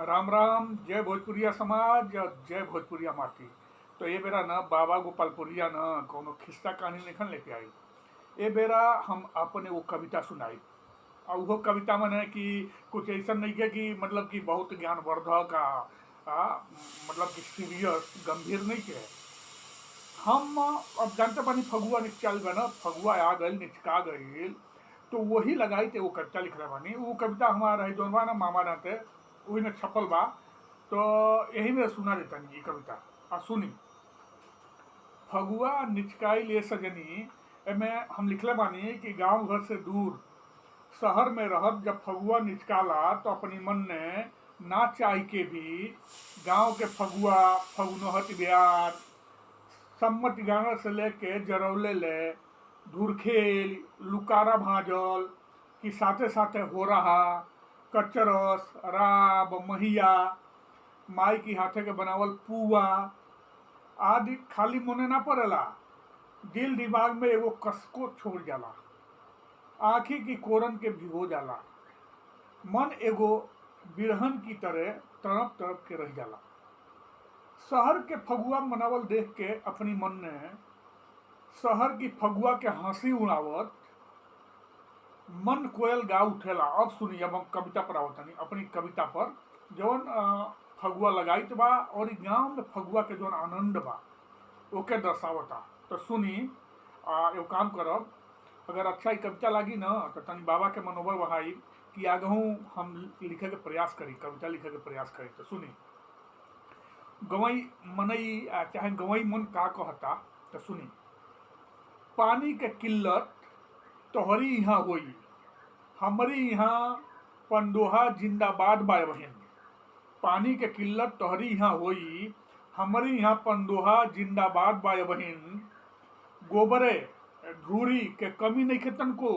राम राम। जय भोजपुरिया समाज और जय भोजपुरिया माटी। तो ये बेरा न बाबा गोपालपुरिया न कोनो खिस्सा कहानी लिखन लेके आई। ए बेरा हम अपने वो कविता सुनाई और वो कविता में है कि कुछ ऐसा नहीं है कि मतलब कि बहुत ज्ञानवर्धक मतलब कि सीरियस गंभीर नहीं है। हम अब जानते बानी फगुआ निकल गए ना, फगुआ आ गई निचका गई तो वही लगाई थे वो कविता लिख रहे बानी। वो कविता हमारा है जौन बा ना मामा रहते वही में छपल बा। तो यही में सुना देता नहीं ये कविता आ सुनी। फगुआ निचकाई ले सजनी एमे हम लिखले बानी कि गांव घर से दूर शहर में रहत जब फगुआ निचकाला तो अपनी मन ने ना चाह के भी गांव के फगुआ फगुनहत बिहार सम्मत गाना से लेके जरौले ले धुरखेल लुकारा भाजल कि साथे साथे हो रहा कचरस राब महिया माई की हाथे के बनावल पुआ आदि खाली मने ना पड़ेला, दिल दिमाग में एगो कसको छोड़ जाला, आँखी की कोरन के भिगो जाला, मन एगो बिरहन की तरह तड़प तड़प के रह जाला। शहर के फगुआ मनावल देख के अपनी मन ने शहर की फगुआ के हंसी उड़ावत मन कोयल गा उठेला। अब सुनिए, अब हम कविता पर आवतनी अपनी कविता पर जौन फगुआ लगाइत बा और गांव में फगुआ के जौन आनंद बा ओके दर्शावता। तो सुनी एगो काम करब, अगर अच्छा ही कविता लगी ना तो तनी बाबा के मनोबल बढ़ाई कि आगहू हम लिखे के प्रयास करी, कविता लिखे के प्रयास करी। तो सुनी, गवई मनई चाहे गवई मन का कहता। तो सुनी, पानी के किल्लत तोहरी यहाँ होई, हमारी यहाँ पंडोहा जिंदाबाद बाय बहन। पानी के किल्लत तोहरी यहाँ होई, हमारी यहाँ पंडोहा जिंदाबाद बाय बहन। गोबरे धूरी के कमी नहीं के तनको,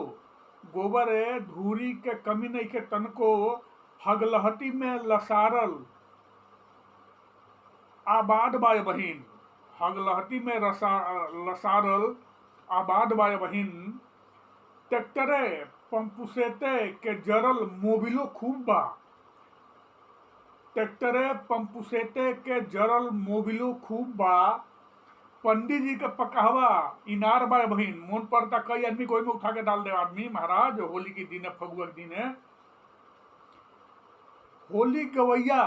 गोबरे धूरी के कमी नहीं के तनको, हगलहटी में लसारल आबाद बाय बहिन। हगलहटी में लसारल आबाद बाय बहिन। ट्रैक्टरे पंपुसेते के जरल मोबिलो खूब बा, ट्रैक्टरे पंपुसेते के जरल मोबिलो खूब बा। पंडित जी के पकहवा इनार बाय बहिन। मोन पड़ता कई आदमी कोई में उठा के डाल दे आदमी महाराज। होली के दिन है, फगुआ के दिन है। होली गवैया,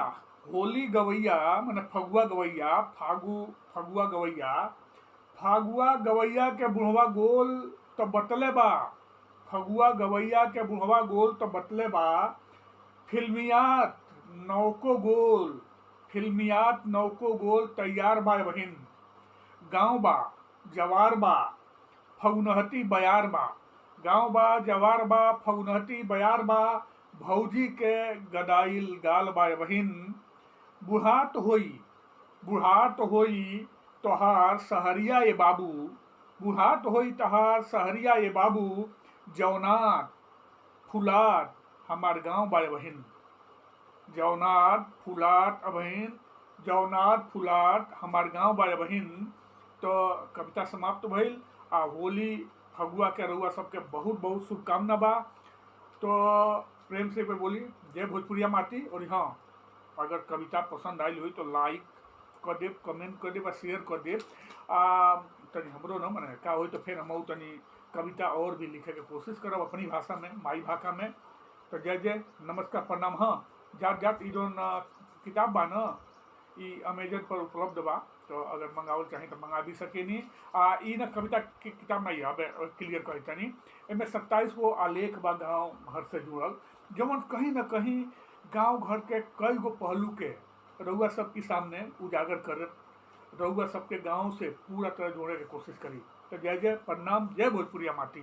होली गवैया मैंने फगुआ गवैया, फगुआ गवैया, फगुआ गवैया के बुढ़वा गोल तो बतले बा, फगुआ गवैया के बुढ़वा गोल तो बतले बा। फिल्मियात नौको गोल, फिल्मियात नौको गोल तैयार बा बहिन। गांव बा जवार बा फगुनहती बयार बा, गांव बा जवार बा फगुनहती बयार बा। भौजी के गदाइल गाल बा बहिन। बुढ़ात होई तोहार सहरिया ये बाबू, बुढ़ात होई तोहार सहरिया ये बाबू। जौनात फुलात हमार गांव बा बहिन, जौनात फुलात बहिन, जौनात फुलात हमार गांव बा बहिन। तो कविता समाप्त भइल। होली फगुआ के रउआ सबके बहुत बहुत शुभकामना बा। तो प्रेम से पे बोली जय भोजपुरिया माटी। और हाँ, अगर कविता पसंद आई हुई तो लाइक कर देव, कमेंट कर देव और शेयर कर देव। तनी हमरो न मने का हो तो फिर हम तनी कविता और भी लिखे के कोशिश करब अपनी भाषा में, माई भाषा में। तो जय जय नमस्कार प्रणाम। हाँ, जात जात ई जौन किताब बा न ई अमेजन पर उपलब्ध बा, तो अगर मंगावल चाहे तो मंगा भी सकेनी। ई न कविता की किताब नहीं है, क्लियर कही तनी एमें 27 गो आलेख बा गाँव घर से जुड़ल, जवन कहीं न कहीं गांव घर के कई गो पहलू के रउआ सबके सामने उजागर कर, रउआ सबके गांव से पूरा तरह जोड़े के कोशिश करी। तो जय जय प्रणाम, जय भोजपुरिया माटी।